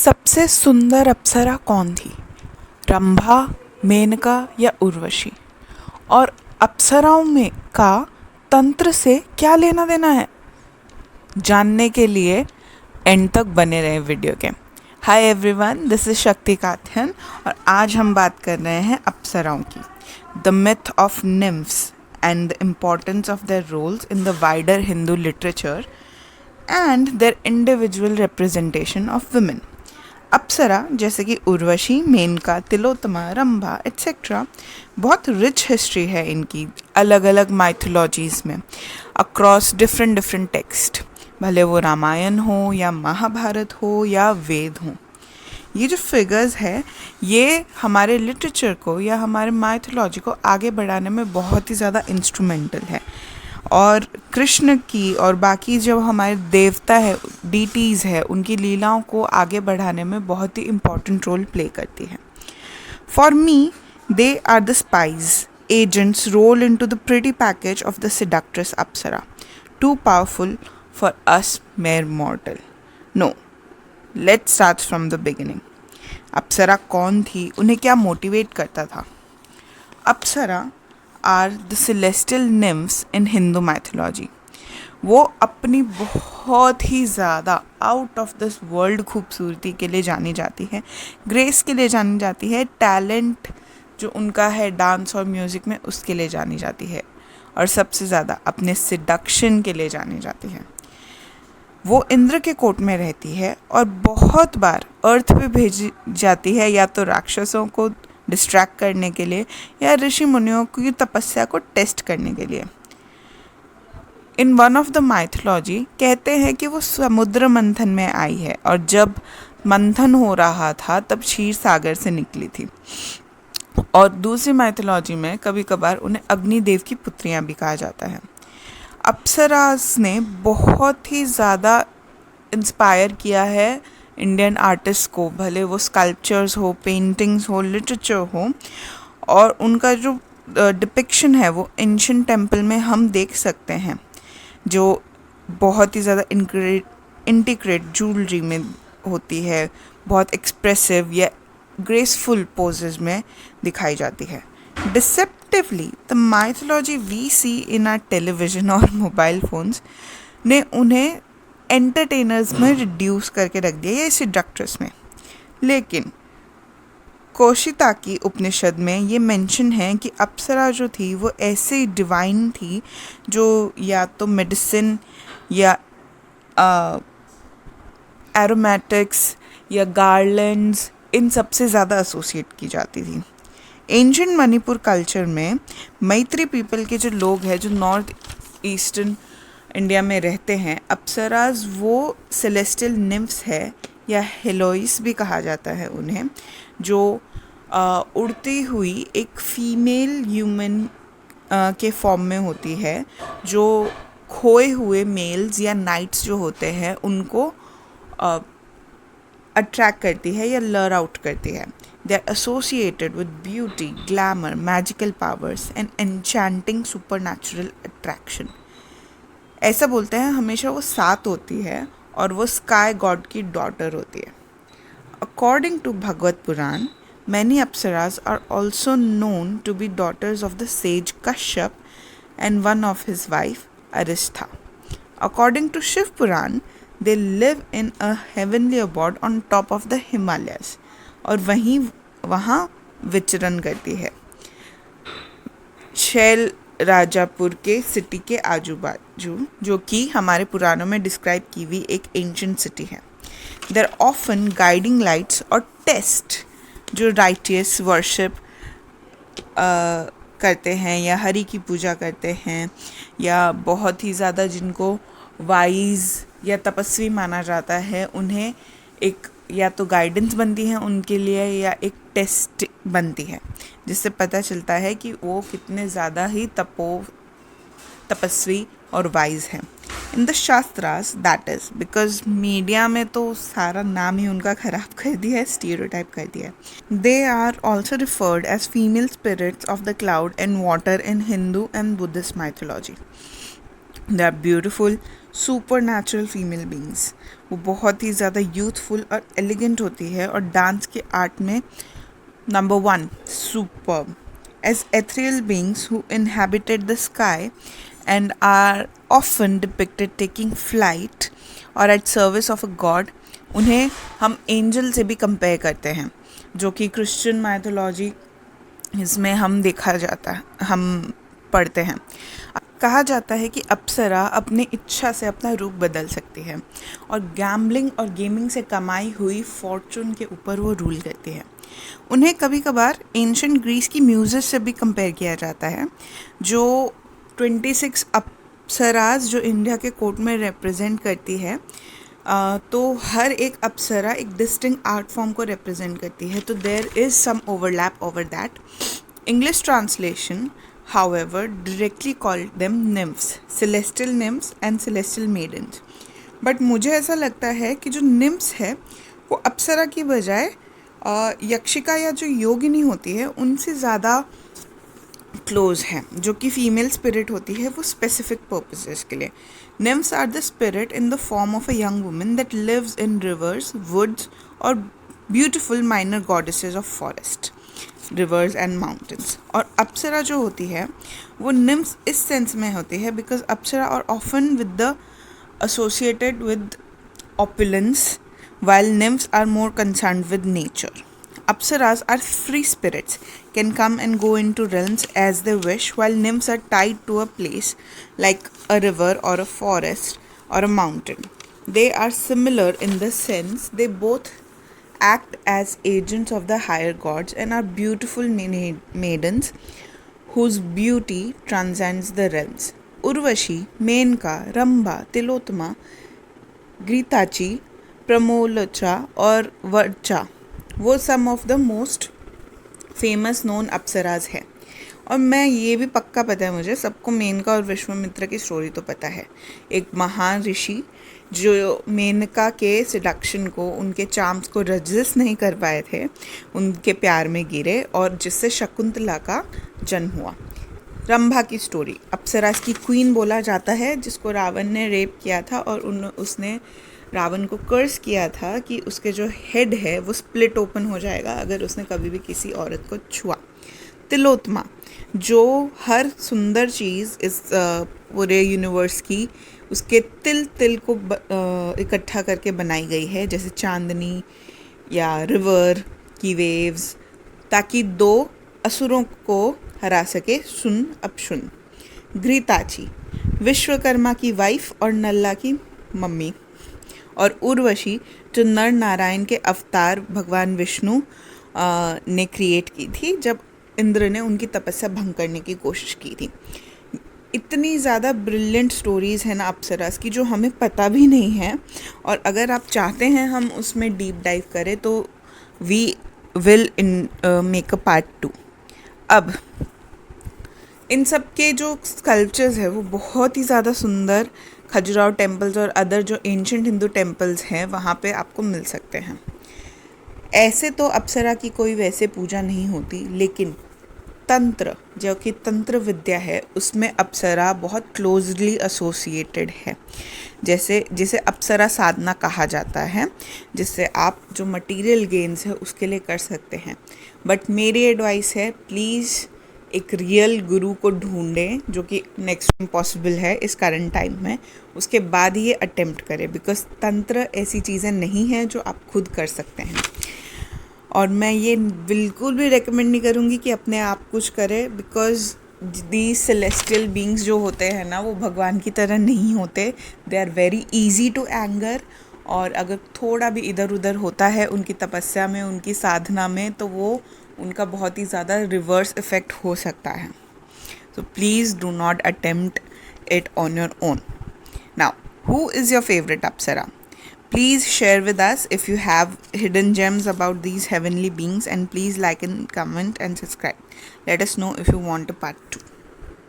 सबसे सुंदर अप्सरा कौन थी? रंभा, मेनका या उर्वशी? और अप्सराओं में का तंत्र से क्या लेना देना है? जानने के लिए एंड तक बने रहे वीडियो के। हाय एवरीवन, दिस इज शक्ति काथ्यन और आज हम बात कर रहे हैं अप्सराओं की। The myth of nymphs and the importance of their roles in the wider Hindu literature and their individual representation of women. Apsara जैसे कि उर्वशी, मेनका, तिलोत्तमा, रंभा एट्सेट्रा, बहुत रिच हिस्ट्री है इनकी अलग अलग माइथोलॉजीज़ में अक्रॉस डिफरेंट डिफरेंट टेक्स्ट, भले वो रामायण हो या महाभारत हो या वेद हो। ये जो फिगर्स है ये हमारे लिटरेचर को या हमारे माइथोलॉजी को आगे बढ़ाने में बहुत ही ज़्यादा इंस्ट्रूमेंटल है और कृष्ण की और बाकी जो हमारे देवता है, डीटीज़ है, उनकी लीलाओं को आगे बढ़ाने में बहुत ही इम्पॉर्टेंट रोल प्ले करती है। For me they are the spies agents roll into the pretty package of the seductress Apsara, too powerful for us mere mortal. No, let's start from the beginning. Apsara कौन थी? उन्हें क्या motivate करता था? Apsara are the celestial nymphs in Hindu mythology. वो अपनी बहुत ही ज़्यादा आउट ऑफ दिस वर्ल्ड खूबसूरती के लिए जानी जाती है, ग्रेस के लिए जानी जाती है, टैलेंट जो उनका है डांस और म्यूज़िक में उसके लिए जानी जाती है और सबसे ज़्यादा अपने सिडक्शन के लिए जानी जाती है। वो इंद्र के कोर्ट में रहती है और बहुत बार अर्थ पे भेजी जाती है या तो राक्षसों को डिस्ट्रैक्ट करने के लिए या ऋषि मुनियों की तपस्या को टेस्ट करने के लिए। In one of the mythology कहते हैं कि वो समुद्र मंथन में आई है और जब मंथन हो रहा था तब क्षीर सागर से निकली थी। और दूसरी माइथोलॉजी में कभी कभार उन्हें अग्निदेव की पुत्रियां भी कहा जाता है। अप्सरास ने बहुत ही ज़्यादा इंस्पायर किया है इंडियन आर्टिस्ट को, भले वो स्कल्पचर्स हो, पेंटिंग्स हो, लिटरेचर हो, और उनका जो डिपिक्शन है वो एंशिएंट टेम्पल में हम देख सकते हैं जो बहुत ही ज़्यादा इंटीग्रेट ज्वेलरी में होती है, बहुत एक्सप्रेसिव या ग्रेसफुल पोजेज में दिखाई जाती है। Deceptively the mythology we see in our television और मोबाइल फ़ोन्स ने उन्हें एंटरटेनर्स में रिड्यूस करके रख दिया, या सेडक्ट्रेस में। लेकिन कोशिता की उपनिषद में ये मेंशन है कि अप्सरा जो थी वो ऐसी डिवाइन थी जो या तो मेडिसिन या एरोमेटिक्स या गार्लैंड्स इन सबसे ज़्यादा एसोसिएट की जाती थी। एंशिएंट मणिपुर कल्चर में मैत्री पीपल के जो लोग हैं जो नॉर्थ ईस्टर्न इंडिया में रहते हैं, अप्सराज वो सेलेस्टियल निम्फ्स है या हेलोइस भी कहा जाता है उन्हें, जो उड़ती हुई एक फीमेल ह्यूमन के फॉर्म में होती है, जो खोए हुए मेल्स या नाइट्स जो होते हैं उनको अट्रैक्ट करती है या लर आउट करती है। They are associated with beauty, glamour, magical powers and enchanting supernatural attraction. ऐसा बोलते हैं हमेशा वो साथ होती है और वो स्काई गॉड की डॉटर होती है। According to Bhagavata Purana, many apsaras are also known to be daughters of the sage Kashyap and one of his wife Aristha. According to Shiv Puran, they live in a heavenly abode on top of the Himalayas और वहाँ विचरण करती है शैल राजापुर के city के आजू बाजू, जो कि हमारे पुराणों में डिस्क्राइब की हुई एक एंशिएंट सिटी है। They are often guiding lights और टेस्ट जो राइटियस वर्शिप करते हैं या हरि की पूजा करते हैं या बहुत ही ज़्यादा जिनको वाइज या तपस्वी माना जाता है, उन्हें एक या तो गाइडेंस बनती है उनके लिए या एक टेस्ट बनती है, जिससे पता चलता है कि वो कितने ज़्यादा ही तपस्वी और वाइज हैं। In the shastras, that is because media में तो सारा नाम ही उनका ख़राब कर दिया है, स्टीरियोटाइप कर दिया है। They are also referred as female spirits of the cloud and water in Hindu and Buddhist mythology. They are beautiful, supernatural female beings. वो बहुत ही ज़्यादा यूथफुल और एलिगेंट होती है और डांस के आर्ट में number 1 super. As ethereal beings who inhabited the sky and are often depicted taking flight or at service of a god, उन्हें हम एंजल से भी कंपेयर करते हैं, जो कि क्रिश्चियन माइथोलॉजी इसमें हम देखा जाता है, हम पढ़ते हैं। कहा जाता है कि अप्सरा अपनी इच्छा से अपना रूप बदल सकती है और गैम्बलिंग और गेमिंग से कमाई हुई फॉर्चून के ऊपर वो रूल करती है। उन्हें कभी कभार एंशंट ग्रीस की म्यूज़िक से भी कंपेयर किया जाता है, जो 26 अप्सराज जो इंडिया के कोर्ट में रिप्रेजेंट करती है। तो हर एक अप्सरा एक डिस्टिंक्ट आर्ट फॉर्म को रिप्रेजेंट करती है, तो there is some overlap over that. English translation however directly called them nymphs, celestial nymphs and celestial maidens। But मुझे ऐसा लगता है कि जो निम्स है वो अप्सरा की बजाय यक्षिका या जो योगिनी होती है उनसे ज़्यादा क्लोज है, जो कि फीमेल स्पिरिट होती है वो स्पेसिफिक पर्पसेस के लिए। Nymphs are the spirit in the form of a young woman that lives in rivers, woods और beautiful minor goddesses of forest, rivers and mountains. और अप्सरा जो होती है वो निम्स इस सेंस में होती है because apsara are often with the associated with opulence, while nymphs are more concerned with nature. Apsaras are free spirits, can come and go into realms as they wish, while nymphs are tied to a place like a river or a forest or a mountain. They are similar in the sense they both act as agents of the higher gods and are beautiful maidens whose beauty transcends the realms. Urvashi, Menaka, Rambha, Tilottama, Ghritachi, Pramlocha और वर्चा वो some of the most famous known apsaras है। और मैं ये भी पक्का पता है मुझे, सबको मेनका और विश्वामित्र की स्टोरी तो पता है। एक महान ऋषि जो मेनका के सिडक्शन को, उनके चार्म्स को रजिस्ट नहीं कर पाए थे, उनके प्यार में गिरे और जिससे शकुंतला का जन्म हुआ। रंभा की स्टोरी, अप्सरास की क्वीन बोला जाता है जिसको रावण ने रेप किया था और उसने रावण को कर्स किया था कि उसके जो हेड है वो स्प्लिट ओपन हो जाएगा अगर उसने कभी भी किसी औरत को छुआ। तिलोत्तमा जो हर सुंदर चीज़ इस पूरे यूनिवर्स की उसके तिल तिल को इकट्ठा करके बनाई गई है, जैसे चांदनी या रिवर की वेव्स, ताकि 2 असुरों को हरा सके, सुन अब सुन। घृताची विश्वकर्मा की वाइफ और नल्ला की मम्मी। और उर्वशी जो नर नारायण के अवतार भगवान विष्णु ने क्रिएट की थी जब इंद्र ने उनकी तपस्या भंग करने की कोशिश की थी। इतनी ज़्यादा ब्रिलियंट स्टोरीज़ हैं ना अप्सरास की जो हमें पता भी नहीं है, और अगर आप चाहते हैं हम उसमें डीप डाइव करें तो we will make a part 2। अब इन सब के जो स्कल्पचर्स है वो बहुत ही ज़्यादा सुंदर खजुराहो टेम्पल्स और अदर जो एंशंट हिंदू टेम्पल्स हैं वहाँ पे आपको मिल सकते हैं। ऐसे तो अप्सरा की कोई वैसे पूजा नहीं होती, लेकिन तंत्र जो कि तंत्र विद्या है उसमें अप्सरा बहुत क्लोजली एसोसिएटेड है। जैसे जिसे अप्सरा साधना कहा जाता है, जिससे आप जो मटेरियल गेन्स है उसके लिए कर सकते हैं। बट मेरी एडवाइस है, प्लीज़ एक रियल गुरु को ढूंढें, जो कि नेक्स्ट इम्पॉसिबल है इस करंट टाइम में, उसके बाद ही ये अटेम्प्ट करें, बिकॉज तंत्र ऐसी चीज़ें नहीं हैं जो आप खुद कर सकते हैं। और मैं ये बिल्कुल भी रेकमेंड नहीं करूँगी कि अपने आप कुछ करें, बिकॉज दी सेलेस्टियल बींग्स जो होते हैं ना वो भगवान की तरह नहीं होते। They are very easy to anger, और अगर थोड़ा भी इधर उधर होता है उनकी तपस्या में, उनकी साधना में, तो वो उनका बहुत ही ज़्यादा रिवर्स इफ़ेक्ट हो सकता है। So please do not attempt it on your own. Now, who is your favourite Apsara? Please share with us if you have hidden gems about these heavenly beings, and please like and comment and subscribe. Let us know if you want a part 2.